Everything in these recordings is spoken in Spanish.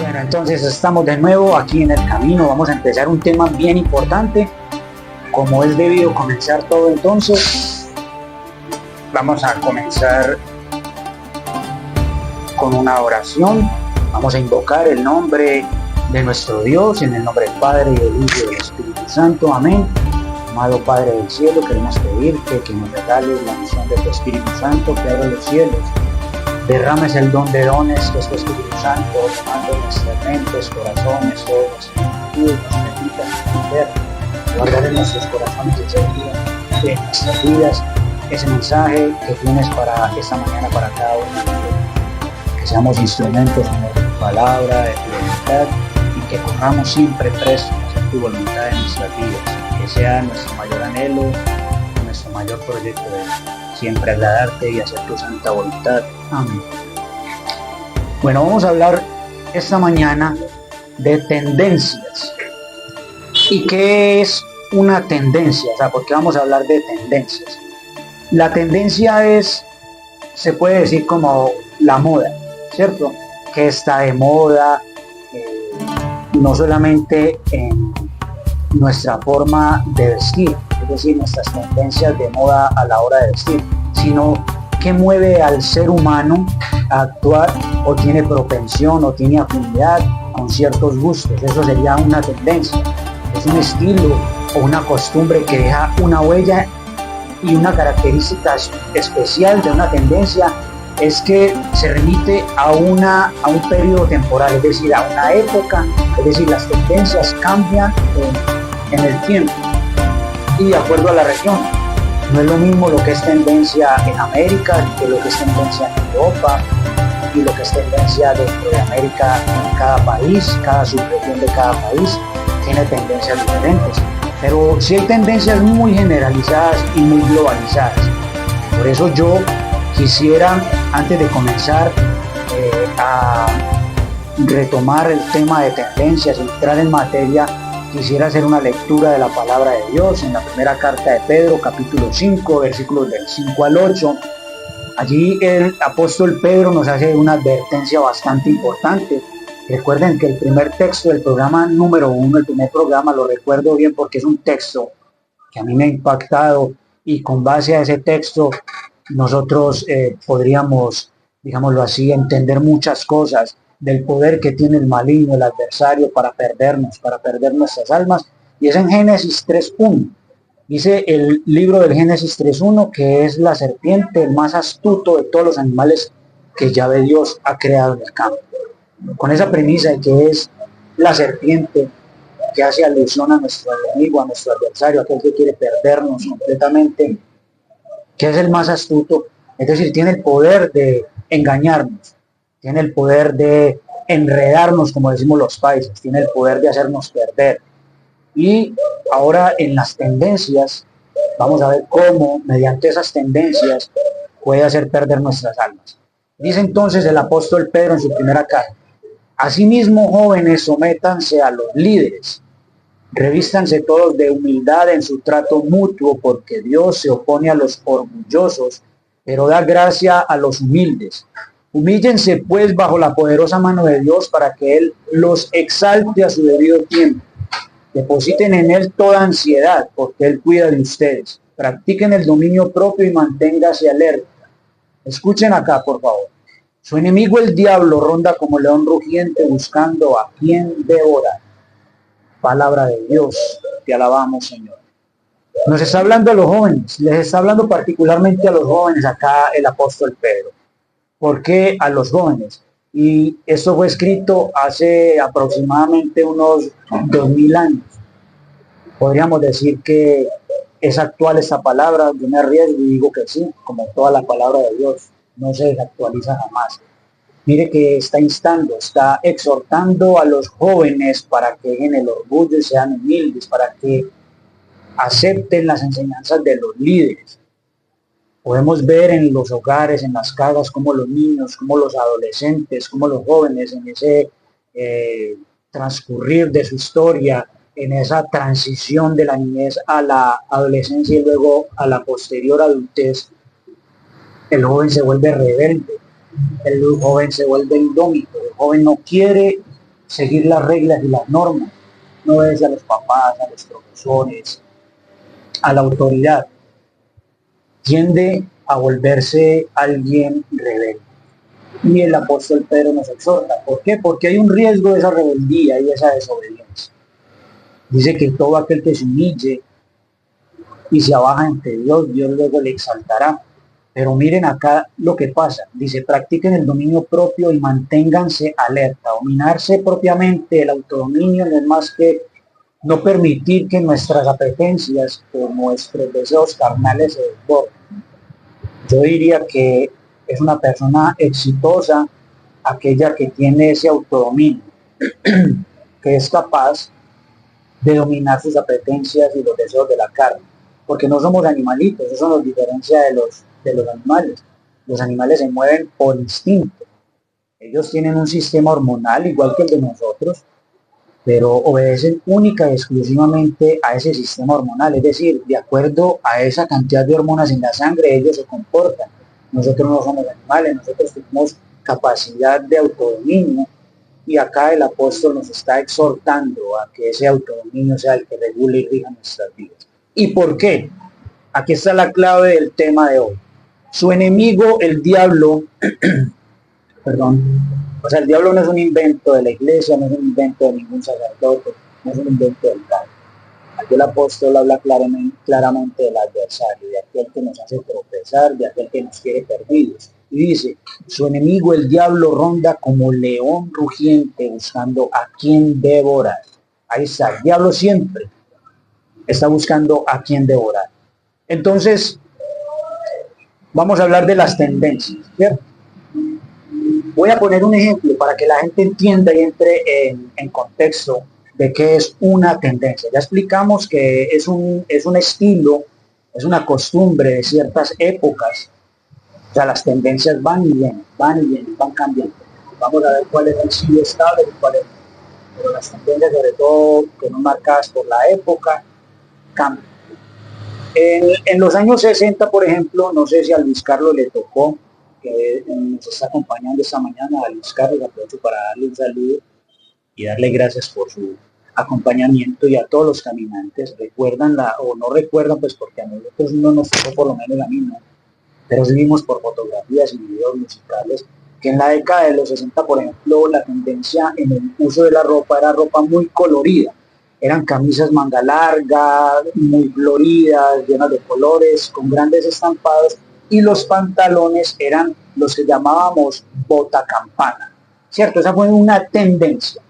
Bueno, entonces estamos de nuevo aquí en el camino. Vamos a empezar un tema bien importante. Como es debido comenzar todo, entonces vamos a comenzar con una oración. Vamos a invocar el nombre de nuestro Dios, en el nombre del Padre, y del Hijo y del Espíritu Santo. Amén. Amado Padre del cielo, queremos pedirte que nos regales la misión de tu Espíritu Santo, que abra los cielos, derrames el don de dones que es tu Espíritu Santo, tomando nuestras mentes, corazones, todos nuestros sentidos, nos permitas entender, guardar en nuestros corazones en nuestras vidas ese mensaje que tienes para esta mañana, para cada uno de nosotros. Que seamos instrumentos de tu palabra, de tu voluntad, y que corramos siempre prestos a hacer tu voluntad en nuestras vidas. Que sea nuestro mayor anhelo, nuestro mayor proyecto de siempre agradarte y hacer tu santa voluntad. Amén. Bueno, vamos a hablar esta mañana de tendencias. ¿Y qué es una tendencia? O sea, ¿por qué vamos a hablar de tendencias? La tendencia es, se puede decir como la moda, ¿cierto? Que está de moda, no solamente en nuestra forma de vestir, es decir, nuestras tendencias de moda a la hora de vestir, sino que mueve al ser humano a actuar o tiene propensión o tiene afinidad con ciertos gustos. Eso sería una tendencia. Es un estilo o una costumbre que deja una huella, y una característica especial de una tendencia es que se remite a un periodo temporal, es decir, a una época, es decir, las tendencias cambian en el tiempo y de acuerdo a la región. No es lo mismo lo que es tendencia en América que lo que es tendencia en Europa, y lo que es tendencia dentro de América en cada país. Cada subregión de cada país tiene tendencias diferentes, pero sí hay tendencias muy generalizadas y muy globalizadas. Por eso yo quisiera, antes de comenzar a retomar el tema de tendencias, entrar en materia, quisiera hacer una lectura de la palabra de Dios en la primera carta de Pedro, capítulo 5, versículos del 5 al 8. Allí el apóstol Pedro nos hace una advertencia bastante importante. Recuerden que el primer texto del programa número 1, el primer programa, lo recuerdo bien porque es un texto que a mí me ha impactado, y con base a ese texto nosotros podríamos, digámoslo así, entender muchas cosas del poder que tiene el maligno, el adversario, para perder nuestras almas. Y es en Génesis 3.1. Dice el libro del Génesis 3.1 que es la serpiente el más astuto de todos los animales que Yahvé Dios ha creado en el campo. Con esa premisa de que es la serpiente que hace alusión a nuestro enemigo, a nuestro adversario, aquel que quiere perdernos completamente, que es el más astuto, es decir, tiene el poder de engañarnos, tiene el poder de enredarnos, como decimos los paisas, tiene el poder de hacernos perder. Y ahora en las tendencias vamos a ver cómo mediante esas tendencias puede hacer perder nuestras almas. Dice entonces el apóstol Pedro en su primera carta: asimismo, jóvenes, sométanse a los líderes, revístanse todos de humildad en su trato mutuo, porque Dios se opone a los orgullosos, pero da gracia a los humildes. Humíllense pues bajo la poderosa mano de Dios, para que Él los exalte a su debido tiempo. Depositen en Él toda ansiedad, porque Él cuida de ustedes. Practiquen el dominio propio y manténgase alerta. Escuchen acá, por favor. Su enemigo, el diablo, ronda como león rugiente, buscando a quien devorar. Palabra de Dios, te alabamos, Señor. Nos está hablando a los jóvenes, les está hablando particularmente a los jóvenes acá el apóstol Pedro. ¿Por qué a los jóvenes? Y esto fue escrito hace aproximadamente unos 2000 años. Podríamos decir que es actual esta palabra. Yo me arriesgo y digo que sí, como toda la palabra de Dios, no se desactualiza jamás. Mire que está instando, está exhortando a los jóvenes para que dejen el orgullo y sean humildes, para que acepten las enseñanzas de los líderes. Podemos ver en los hogares, en las casas, como los niños, como los adolescentes, como los jóvenes en ese transcurrir de su historia, en esa transición de la niñez a la adolescencia y luego a la posterior adultez, el joven se vuelve rebelde, el joven se vuelve indómito, el joven no quiere seguir las reglas y las normas, no obedece a los papás, a los profesores, a la autoridad, tiende a volverse alguien rebelde. Y el apóstol Pedro nos exhorta. ¿Por qué? Porque hay un riesgo de esa rebeldía y de esa desobediencia. Dice que todo aquel que se humille y se abaja ante Dios, Dios luego le exaltará. Pero miren acá lo que pasa. Dice, practiquen el dominio propio y manténganse alerta. Dominarse propiamente, el autodominio no es más que no permitir que nuestras apetencias o nuestros deseos carnales se desborden. Yo diría que es una persona exitosa aquella que tiene ese autodominio, que es capaz de dominar sus apetencias y los deseos de la carne, porque no somos animalitos, eso nos diferencia de los animales. Los animales se mueven por instinto, ellos tienen un sistema hormonal igual que el de nosotros, pero obedecen única y exclusivamente a ese sistema hormonal, es decir, de acuerdo a esa cantidad de hormonas en la sangre, ellos se comportan. Nosotros no somos animales, nosotros tenemos capacidad de autodominio y acá el apóstol nos está exhortando a que ese autodominio sea el que regule y rija nuestras vidas. ¿Y por qué? Aquí está la clave del tema de hoy. Su enemigo, el diablo, o sea, el diablo no es un invento de la iglesia, no es un invento de ningún sacerdote, no es un invento del Padre. Aquí el apóstol habla claramente del adversario, de aquel que nos hace tropezar, de aquel que nos quiere perdidos. Y dice, su enemigo el diablo ronda como león rugiente buscando a quien devorar. Ahí está, el diablo siempre está buscando a quien devorar. Entonces, vamos a hablar de las tendencias, ¿cierto? Voy a poner un ejemplo para que la gente entienda y entre en contexto de qué es una tendencia. Ya explicamos que es un estilo, es una costumbre de ciertas épocas. O sea, las tendencias van y vienen, van cambiando. Vamos a ver cuál es el estilo estable y cuál es. Pero las tendencias, sobre todo, que no marcadas por la época, cambian. En los años 60, por ejemplo, no sé si a Luis Carlos le tocó, que nos está acompañando esta mañana, a Luis Carlos, aprovecho para darle un saludo y darle gracias por su acompañamiento, y a todos los caminantes. Recuerdan o no recuerdan, pues porque a nosotros no nos tocó, por lo menos a mí no, pero sí vimos por fotografías y videos musicales que en la década de los 60, por ejemplo, la tendencia en el uso de la ropa era ropa muy colorida. Eran camisas manga larga, muy floridas, llenas de colores, con grandes estampados, y los pantalones eran los que llamábamos botacampana, ¿cierto? Esa fue una tendencia.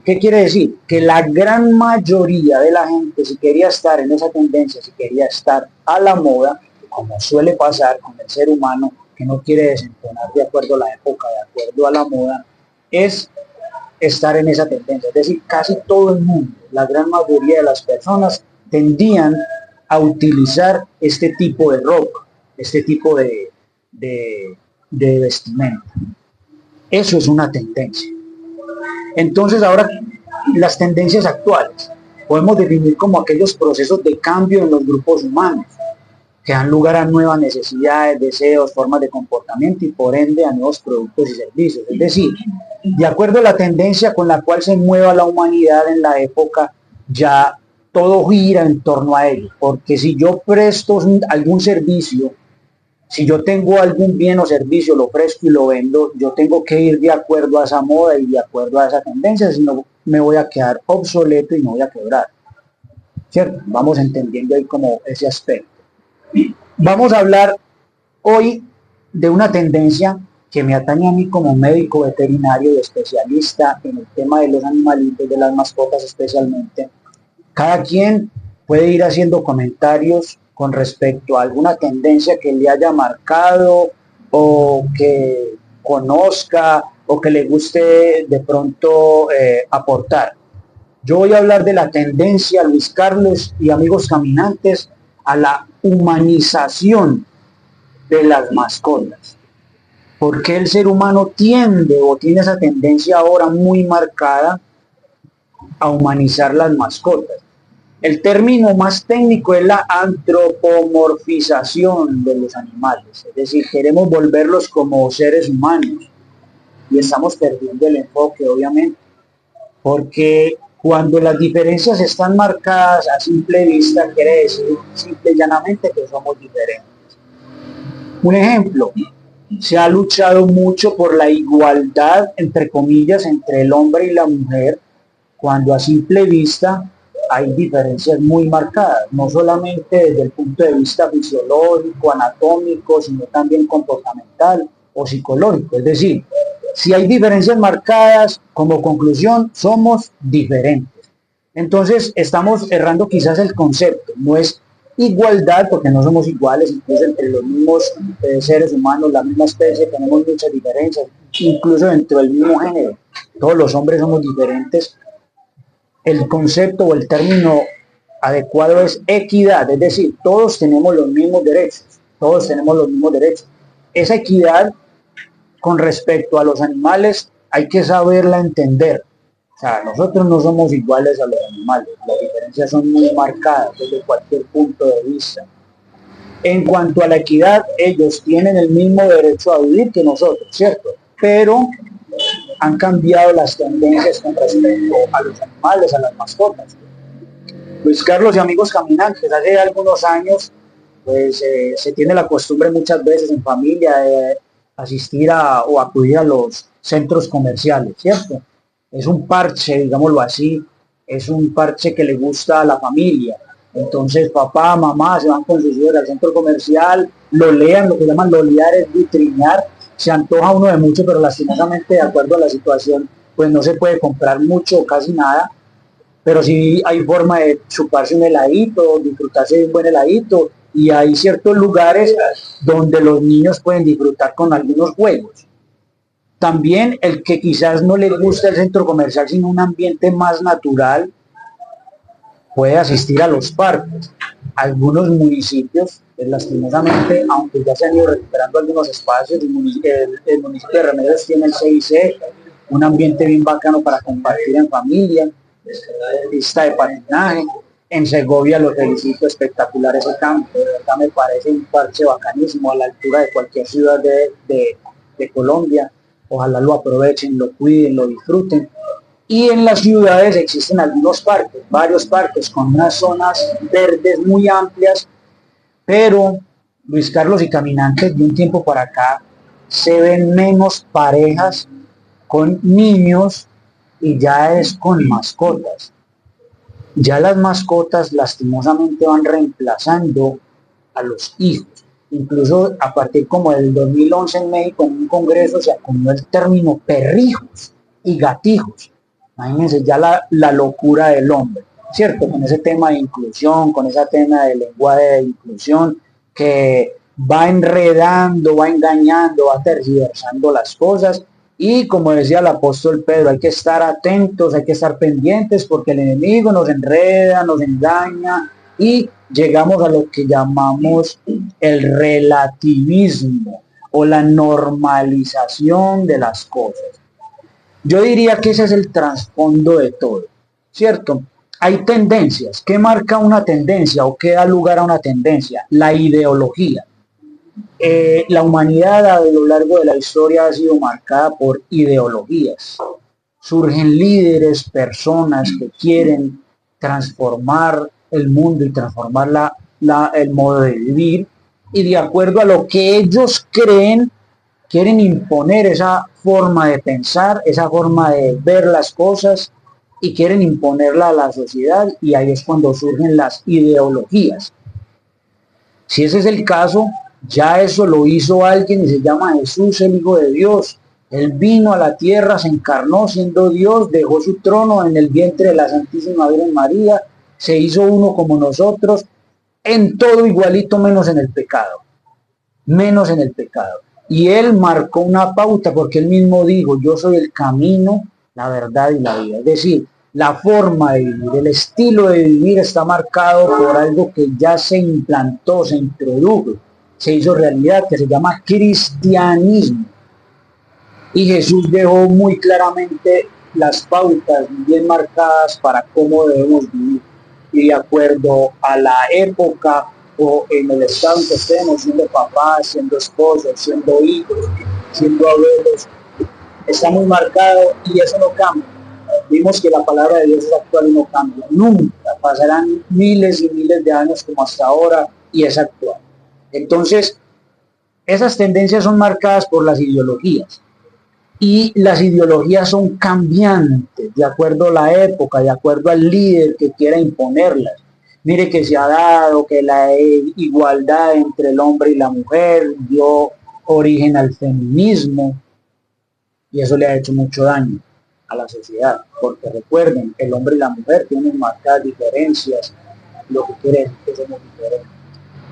¿Qué quiere decir? Que la gran mayoría de la gente, si quería estar en esa tendencia, si quería estar a la moda, como suele pasar con el ser humano, que no quiere desentonar de acuerdo a la época, de acuerdo a la moda, es estar en esa tendencia. Es decir, casi todo el mundo, la gran mayoría de las personas tendían a utilizar este tipo de ropa, este tipo de vestimenta. Eso es una tendencia. Entonces ahora las tendencias actuales podemos definir como aquellos procesos de cambio en los grupos humanos que dan lugar a nuevas necesidades, deseos, formas de comportamiento y por ende a nuevos productos y servicios. Es decir, de acuerdo a la tendencia con la cual se mueva la humanidad en la época, ya todo gira en torno a ello. Porque si yo presto algún servicio, si yo tengo algún bien o servicio, lo presto y lo vendo, yo tengo que ir de acuerdo a esa moda y de acuerdo a esa tendencia, si no me voy a quedar obsoleto y me voy a quebrar. ¿Cierto? Vamos entendiendo ahí como ese aspecto. Vamos a hablar hoy de una tendencia que me atañe a mí como médico veterinario y especialista en el tema de los animalitos, de las mascotas especialmente. Cada quien puede ir haciendo comentarios con respecto a alguna tendencia que le haya marcado o que conozca o que le guste de pronto aportar. Yo voy a hablar de la tendencia, Luis Carlos y amigos caminantes, a la humanización de las mascotas. Porque el ser humano tiende o tiene esa tendencia ahora muy marcada a humanizar las mascotas. El término más técnico es la antropomorfización de los animales, es decir, queremos volverlos como seres humanos y estamos perdiendo el enfoque, obviamente. porque cuando las diferencias están marcadas a simple vista, quiere decir simple y llanamente que somos diferentes. Un ejemplo, se ha luchado mucho por la igualdad, entre comillas, entre el hombre y la mujer, cuando a simple vista hay diferencias muy marcadas, no solamente desde el punto de vista fisiológico, anatómico, sino también comportamental o psicológico. Es decir, si hay diferencias marcadas, como conclusión, somos diferentes. Entonces, estamos errando quizás el concepto. No es igualdad, porque no somos iguales, incluso entre los mismos seres humanos, la misma especie, tenemos muchas diferencias, incluso dentro del mismo género. Todos los hombres somos diferentes. El concepto o el término adecuado es equidad, es decir, todos tenemos los mismos derechos, todos tenemos los mismos derechos. Esa equidad con respecto a los animales hay que saberla entender. O sea, nosotros no somos iguales a los animales, las diferencias son muy marcadas desde cualquier punto de vista. En cuanto a la equidad, ellos tienen el mismo derecho a vivir que nosotros, ¿cierto? Pero han cambiado las tendencias con respecto a los animales, a las mascotas. Luis Carlos y amigos caminantes, hace algunos años pues se tiene la costumbre muchas veces en familia de asistir o acudir a los centros comerciales, ¿cierto? Es un parche, digámoslo así, es un parche que le gusta a la familia. Entonces papá, mamá se van con sus hijos al centro comercial, lo lean, lo que llaman lolear es vitrinear. Se antoja uno de mucho, pero lastimosamente de acuerdo a la situación, pues no se puede comprar mucho o casi nada, pero sí hay forma de chuparse un heladito, disfrutarse de un buen heladito, y hay ciertos lugares donde los niños pueden disfrutar con algunos juegos. También el que quizás no le gusta el centro comercial, sino un ambiente más natural, puede asistir a los parques. Algunos municipios, lastimosamente, aunque ya se han ido recuperando algunos espacios, el municipio de Remedios tiene el CIC, un ambiente bien bacano para compartir en familia, pista de patinaje. En Segovia lo felicito, espectacar ese campo, de verdad me parece un parche bacanísimo a la altura de cualquier ciudad de Colombia. Ojalá lo aprovechen, lo cuiden, lo disfruten. Y en las ciudades existen algunos parques, varios parques con unas zonas verdes muy amplias, pero Luis Carlos y caminantes, de un tiempo para acá se ven menos parejas con niños y ya es con mascotas. Ya las mascotas lastimosamente van reemplazando a los hijos. Incluso a partir como del 2011 en México, en un congreso se acuñó el término perrijos y gatijos. Imagínense ya la locura del hombre, ¿cierto? Con ese tema de inclusión, con ese tema de lenguaje de inclusión que va enredando, va engañando, va tergiversando las cosas. Y como decía el apóstol Pedro, hay que estar atentos, hay que estar pendientes porque el enemigo nos enreda, nos engaña y llegamos a lo que llamamos el relativismo o la normalización de las cosas. Yo diría que ese es el trasfondo de todo, ¿cierto? Hay tendencias. ¿Qué marca una tendencia o qué da lugar a una tendencia? La ideología. La humanidad a lo largo de la historia ha sido marcada por ideologías. Surgen líderes, personas que quieren transformar el mundo y transformar el modo de vivir, y de acuerdo a lo que ellos creen, quieren imponer esa forma de pensar, esa forma de ver las cosas, y quieren imponerla a la sociedad, y ahí es cuando surgen las ideologías. Si ese es el caso, ya eso lo hizo alguien y se llama Jesús, el Hijo de Dios. Él vino a la tierra, se encarnó siendo Dios, dejó su trono en el vientre de la Santísima Virgen María, se hizo uno como nosotros, en todo igualito menos en el pecado. Menos en el pecado. Y él marcó una pauta porque él mismo dijo, yo soy el camino, la verdad y la vida. Es decir, la forma de vivir, el estilo de vivir está marcado por algo que ya se implantó, se introdujo, se hizo realidad, que se llama cristianismo. Y Jesús dejó muy claramente las pautas bien marcadas para cómo debemos vivir. Y de acuerdo a la época o en el estado en que estemos, siendo papás, siendo esposos, siendo hijos, siendo abuelos, está muy marcado y eso no cambia. Vimos que la palabra de Dios es actual y no cambia. Nunca pasarán miles y miles de años como hasta ahora y es actual. Entonces, esas tendencias son marcadas por las ideologías. Y las ideologías son cambiantes de acuerdo a la época, de acuerdo al líder que quiera imponerlas. Mire que se ha dado que la igualdad entre el hombre y la mujer dio origen al feminismo y eso le ha hecho mucho daño a la sociedad, porque recuerden, el hombre y la mujer tienen marcadas diferencias, lo que quiere decir que somos diferentes.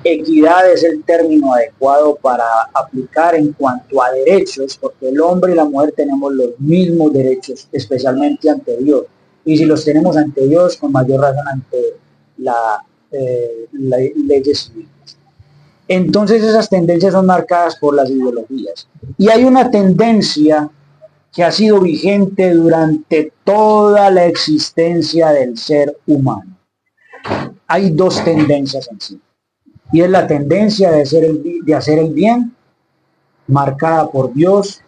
Equidad es el término adecuado para aplicar en cuanto a derechos, porque el hombre y la mujer tenemos los mismos derechos, especialmente ante Dios. Y si los tenemos ante Dios, con mayor razón ante la leyes civiles. Entonces esas tendencias son marcadas por las ideologías. Y hay una tendencia que ha sido vigente durante toda la existencia del ser humano. Hay dos tendencias en sí. Y es la tendencia de hacer el bien, marcada por Dios,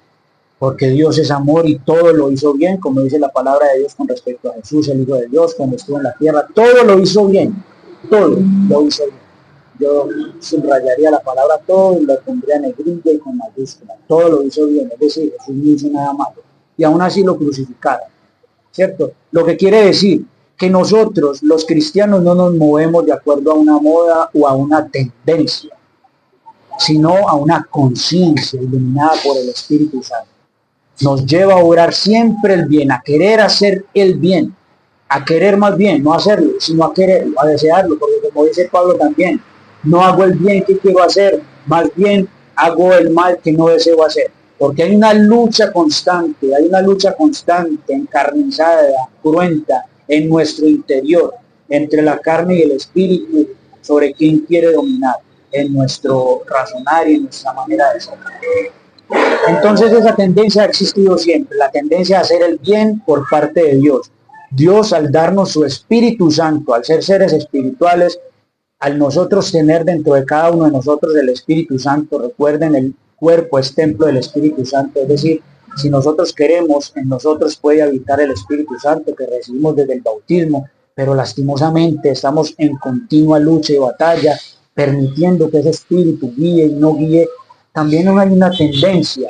porque Dios es amor y todo lo hizo bien, como dice la palabra de Dios con respecto a Jesús, el Hijo de Dios, cuando estuvo en la tierra, todo lo hizo bien, todo lo hizo bien. Yo subrayaría la palabra todo y lo pondría en negrilla y con mayúscula, todo lo hizo bien, es decir, Jesús no hizo nada malo, y aún así lo crucificaron, ¿cierto? Lo que quiere decir que nosotros, los cristianos, no nos movemos de acuerdo a una moda o a una tendencia, sino a una conciencia iluminada por el Espíritu Santo. Nos lleva a orar siempre el bien, a querer hacer el bien, a querer más bien, no hacerlo, sino a quererlo, a desearlo, porque como dice Pablo también, no hago el bien que quiero hacer, más bien hago el mal que no deseo hacer. Porque hay una lucha constante, encarnizada, cruenta, en nuestro interior, entre la carne y el espíritu, sobre quién quiere dominar, en nuestro razonar y en nuestra manera de ser. Entonces esa tendencia ha existido siempre, la tendencia a hacer el bien por parte de Dios. Dios, al darnos su Espíritu Santo, al ser seres espirituales, al nosotros tener dentro de cada uno de nosotros el Espíritu Santo, recuerden, el cuerpo es templo del Espíritu Santo, es decir, si nosotros queremos, en nosotros puede habitar el Espíritu Santo que recibimos desde el bautismo, pero lastimosamente estamos en continua lucha y batalla, permitiendo que ese Espíritu guíe y no guíe. También hay una tendencia,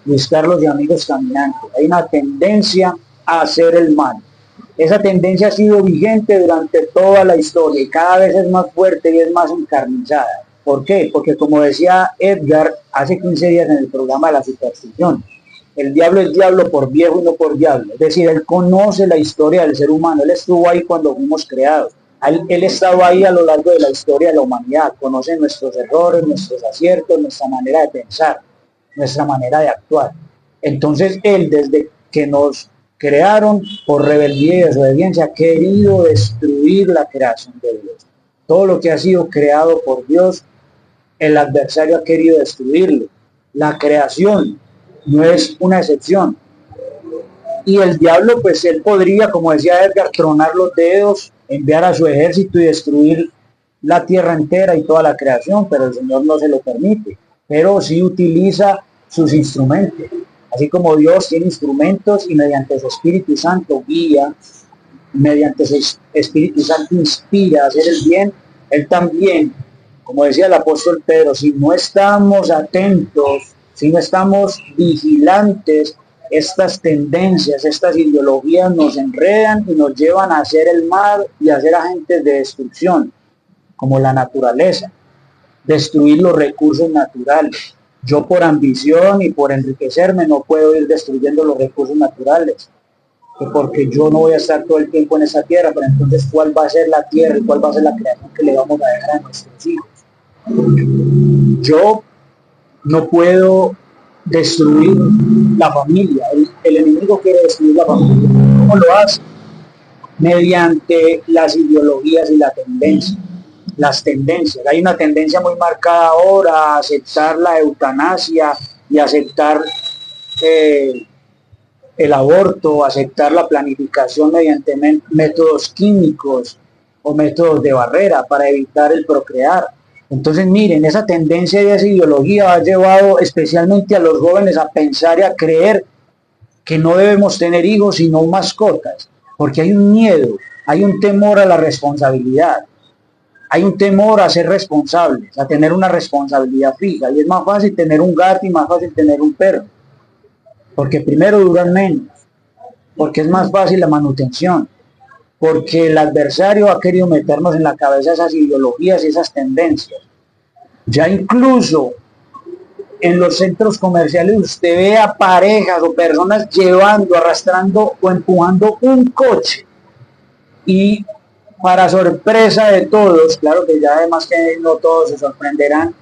Luis Carlos y amigos caminantes, hay una tendencia a hacer el mal. Esa tendencia ha sido vigente durante toda la historia y cada vez es más fuerte y es más encarnizada. ¿Por qué? Porque como decía Edgar hace 15 días en el programa de la superstición, el diablo es diablo por viejo y no por diablo. Es decir, él conoce la historia del ser humano, él estuvo ahí cuando fuimos creados. Él estaba ahí a lo largo de la historia de la humanidad, conoce nuestros errores, nuestros aciertos, nuestra manera de pensar, nuestra manera de actuar. Entonces él, desde que nos crearon por rebeldía y desobediencia, ha querido destruir la creación de Dios. Todo lo que ha sido creado por Dios, el adversario ha querido destruirlo. La creación no es una excepción. Y el diablo, pues él podría, como decía Edgar, tronar los dedos, enviar a su ejército y destruir la tierra entera y toda la creación, pero el Señor no se lo permite. Pero sí utiliza sus instrumentos. Así como Dios tiene instrumentos y mediante su Espíritu Santo guía, mediante su Espíritu Santo inspira a hacer el bien, él también, como decía el apóstol Pedro, si no estamos atentos, si no estamos vigilantes, estas tendencias, estas ideologías nos enredan y nos llevan a hacer el mal y a ser agentes de destrucción, como la naturaleza, destruir los recursos naturales. Yo por ambición y por enriquecerme no puedo ir destruyendo los recursos naturales, porque yo no voy a estar todo el tiempo en esa tierra, pero entonces ¿cuál va a ser la tierra y cuál va a ser la creación que le vamos a dejar a nuestros hijos? Yo no puedo destruir la familia, el enemigo quiere destruir la familia. ¿Cómo lo hace? Mediante las ideologías y la tendencia. Las tendencias. Hay una tendencia muy marcada ahora a aceptar la eutanasia y aceptar el aborto, aceptar la planificación mediante métodos químicos o métodos de barrera para evitar el procrear. Entonces miren, esa tendencia y esa ideología ha llevado especialmente a los jóvenes a pensar y a creer que no debemos tener hijos sino mascotas, porque hay un miedo, hay un temor a la responsabilidad, hay un temor a ser responsables, a tener una responsabilidad fija, y es más fácil tener un gato y más fácil tener un perro, porque primero duran menos, porque es más fácil la manutención, porque el adversario ha querido meternos en la cabeza esas ideologías y esas tendencias. Ya incluso en los centros comerciales usted ve a parejas o personas llevando, arrastrando o empujando un coche, y para sorpresa de todos, claro que ya además que no todos se sorprenderán,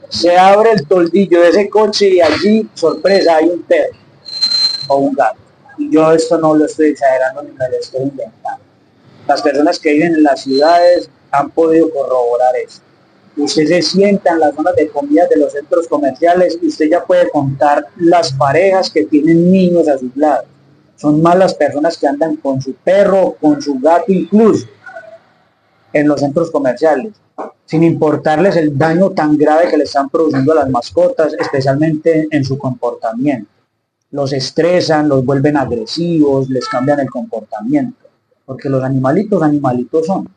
se abre el toldillo de ese coche y allí, sorpresa, hay un perro o un gato. Y yo esto no lo estoy exagerando ni me lo estoy inventando. Las personas que viven en las ciudades han podido corroborar esto. Usted se sienta en las zonas de comida de los centros comerciales y usted ya puede contar las parejas que tienen niños a sus lados. Son más las personas que andan con su perro, con su gato incluso, en los centros comerciales, sin importarles el daño tan grave que le están produciendo a las mascotas, especialmente en su comportamiento. Los estresan, los vuelven agresivos, les cambian el comportamiento, porque los animalitos, animalitos son.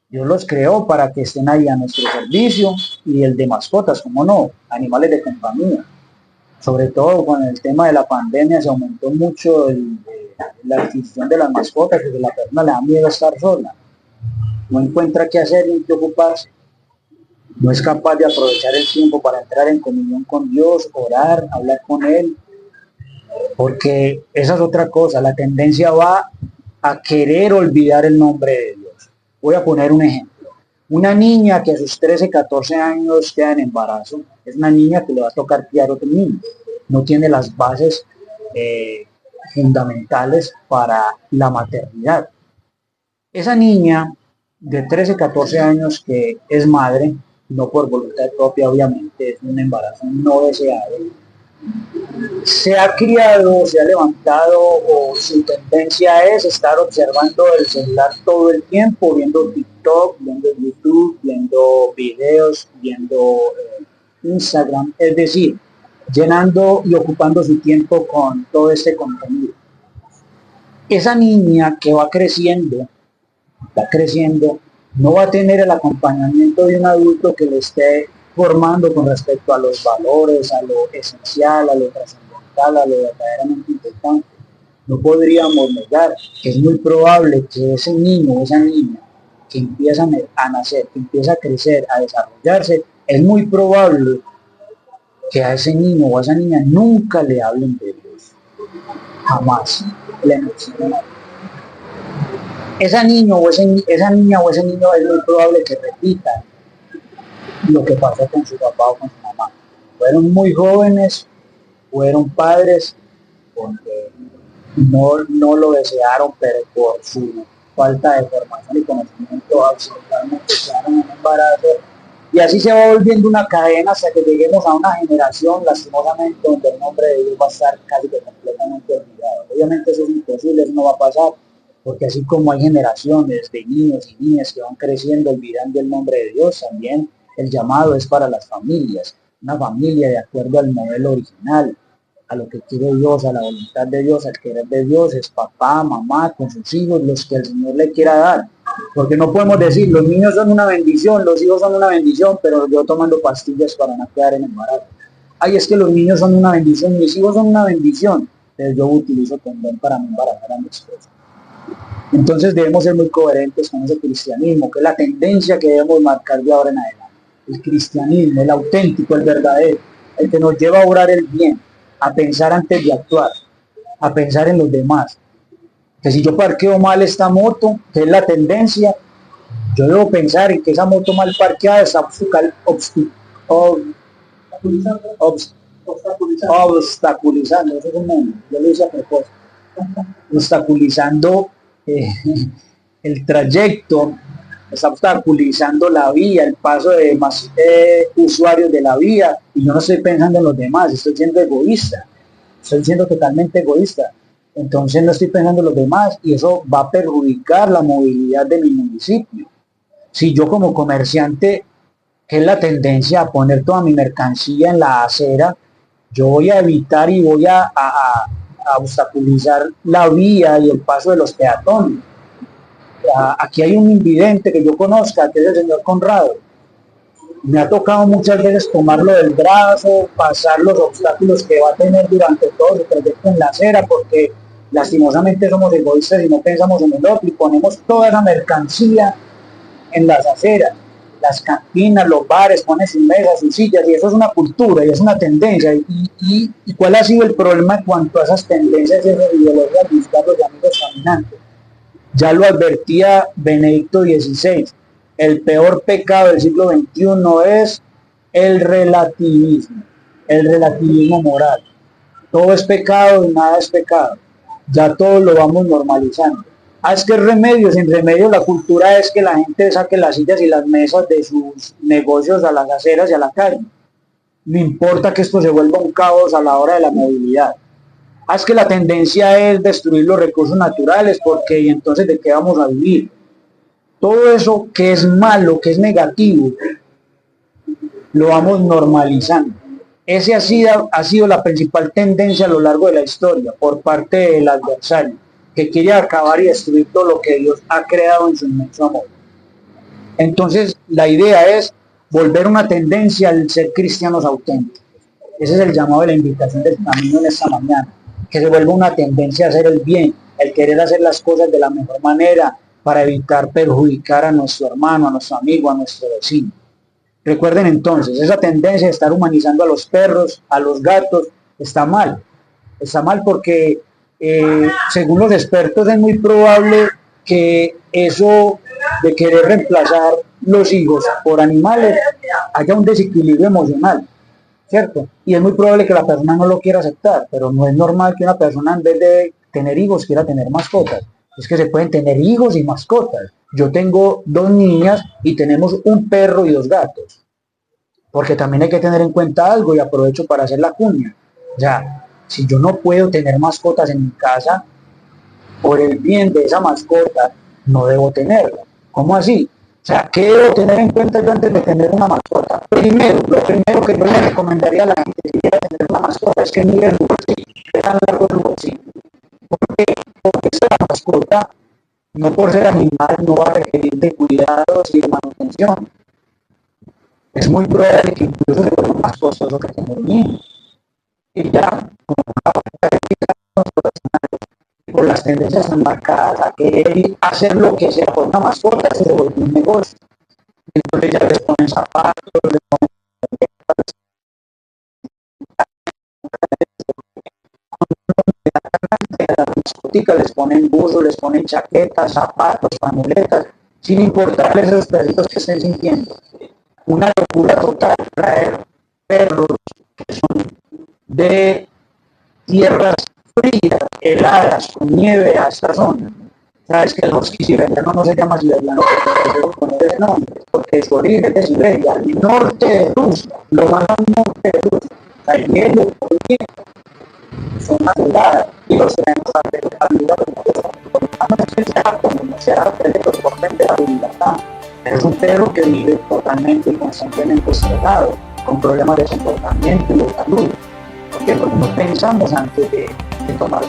Dios los creó para que estén ahí a nuestro servicio, y el de mascotas, como no, animales de compañía. Sobre todo con el tema de la pandemia se aumentó mucho la adquisición de las mascotas, porque la persona le da miedo a estar sola, no encuentra qué hacer ni qué ocuparse, no es capaz de aprovechar el tiempo para entrar en comunión con Dios, orar, hablar con Él, porque esa es otra cosa, la tendencia va a querer olvidar el nombre de Dios. Voy a poner un ejemplo. Una niña que a sus 13, 14 años queda en embarazo, es una niña que le va a tocar criar otro niño. No tiene las bases fundamentales para la maternidad. Esa niña de 13, 14 años que es madre, no por voluntad propia obviamente, es un embarazo no deseado, se ha criado, se ha levantado, o su tendencia es estar observando el celular todo el tiempo, viendo TikTok, viendo YouTube, viendo videos, viendo Instagram, es decir, llenando y ocupando su tiempo con todo este contenido. Esa niña que va creciendo, no va a tener el acompañamiento de un adulto que le esté formando con respecto a los valores, a lo esencial, a lo trascendental, a lo verdaderamente importante. No podríamos negar que es muy probable que ese niño o esa niña que empieza a nacer, que empieza a crecer, a desarrollarse, es muy probable que a ese niño o a esa niña nunca le hablen de Dios. Jamás le mencionen a Dios. Esa niña o ese niño es muy probable que repita lo que pasó con su papá o con su mamá. Fueron muy jóvenes, fueron padres porque no lo desearon, pero por su falta de formación y conocimiento absolutamente quedaron en embarazo. Y así se va volviendo una cadena hasta que lleguemos a una generación, lastimosamente, donde el nombre de Dios va a estar casi que completamente olvidado. Obviamente eso es imposible, eso no va a pasar, porque así como hay generaciones de niños y niñas que van creciendo olvidando el nombre de Dios, también el llamado es para las familias, una familia de acuerdo al modelo original, a lo que quiere Dios, a la voluntad de Dios, al querer de Dios, es papá, mamá, con sus hijos, los que el Señor le quiera dar. Porque no podemos decir, los niños son una bendición, los hijos son una bendición, pero yo tomando pastillas para no quedar en embarazo. Ay, es que los niños son una bendición, mis hijos son una bendición, pero yo utilizo condón para no embarazar a mi esposa. Entonces debemos ser muy coherentes con ese cristianismo, que es la tendencia que debemos marcar de ahora en adelante. El cristianismo, el auténtico, el verdadero, el que nos lleva a orar el bien, a pensar antes de actuar, a pensar en los demás. Que si yo parqueo mal esta moto, que es la tendencia, yo debo pensar en que esa moto mal parqueada está obstaculizando, eso es un nombre, yo lo hice a propósito, obstaculizando el trayecto, está obstaculizando la vía, el paso de más usuarios de la vía, y yo no estoy pensando en los demás, estoy siendo egoísta, estoy siendo totalmente egoísta. Entonces no estoy pensando en los demás y eso va a perjudicar la movilidad de mi municipio. Si yo como comerciante, que es la tendencia a poner toda mi mercancía en la acera, yo voy a evitar y voy a a obstaculizar la vía y el paso de los peatones. Aquí hay un invidente que yo conozca, que es el señor Conrado. Me ha tocado muchas veces tomarlo del brazo, pasar los obstáculos que va a tener durante todo su trayecto en la acera, porque lastimosamente somos egoístas y no pensamos en el otro y ponemos toda esa mercancía en las aceras, las cantinas, los bares, ponen sus mesas, sus sillas, y eso es una cultura y es una tendencia. ¿Y cuál ha sido el problema en cuanto a esas tendencias y esas ideologías? Buscar los amigos caminantes. Ya lo advertía Benedicto XVI, el peor pecado del siglo XXI es el relativismo moral. Todo es pecado y nada es pecado. Ya todo lo vamos normalizando. Es que remedio, sin remedio, la cultura es que la gente saque las sillas y las mesas de sus negocios a las aceras y a la calle. No importa que esto se vuelva un caos a la hora de la movilidad. Es que la tendencia es destruir los recursos naturales, porque ¿y entonces de qué vamos a vivir? Todo eso que es malo, que es negativo, lo vamos normalizando. Esa ha sido la principal tendencia a lo largo de la historia por parte del adversario, que quiere acabar y destruir todo lo que Dios ha creado en su inmenso amor. Entonces, la idea es volver una tendencia al ser cristianos auténticos. Ese es el llamado de la invitación del camino en esta mañana, que se vuelva una tendencia a hacer el bien, el querer hacer las cosas de la mejor manera para evitar perjudicar a nuestro hermano, a nuestro amigo, a nuestro vecino. Recuerden entonces, esa tendencia de estar humanizando a los perros, a los gatos, está mal. Está mal porque, según los expertos, es muy probable que eso de querer reemplazar los hijos por animales haya un desequilibrio emocional, ¿cierto? Y es muy probable que la persona no lo quiera aceptar, pero no es normal que una persona en vez de tener hijos quiera tener mascotas. Es que se pueden tener hijos y mascotas. Yo tengo 2 niñas y tenemos un perro y 2 gatos. Porque también hay que tener en cuenta algo, y aprovecho para hacer la cuña. Ya, si yo no puedo tener mascotas en mi casa, por el bien de esa mascota, no debo tenerla. ¿Cómo así? O sea, ¿qué debo tener en cuenta yo antes de tener una mascota? Lo primero que yo le recomendaría a la gente si quiere tener una mascota es que mire el bolsillo, que tan largo el bolsillo. ¿Por qué? Porque esa mascota, no por ser animal, no va a requerir de cuidados y de manutención. Es muy probable que incluso se vuelva más costoso que tener un niño. Y ya, por las tendencias tan marcadas a querer hacer lo que sea por una mascota, se vuelve un negocio. Entonces ya les ponen zapatos, les ponen las mascoticas, les ponen buzos, les ponen chaquetas, zapatos, panuletas, sin importarles esos perritos que estén sintiendo. Una locura total traer perros que son de tierras frías, heladas, con nieve a esta zona. Sabes que el husky siberiano no se llama siberiano porque debo poner el nombre, porque su origen es de Siberia, al norte de Rusia, lo más al norte de Rusia. Hay hielo, son más heladas y los tenemos a lugar como se hace de los portes de la libertad. Es un perro que vive totalmente y constantemente estresado, con problemas de comportamiento y de salud. ¿Por qué? Porque no pensamos antes de tomar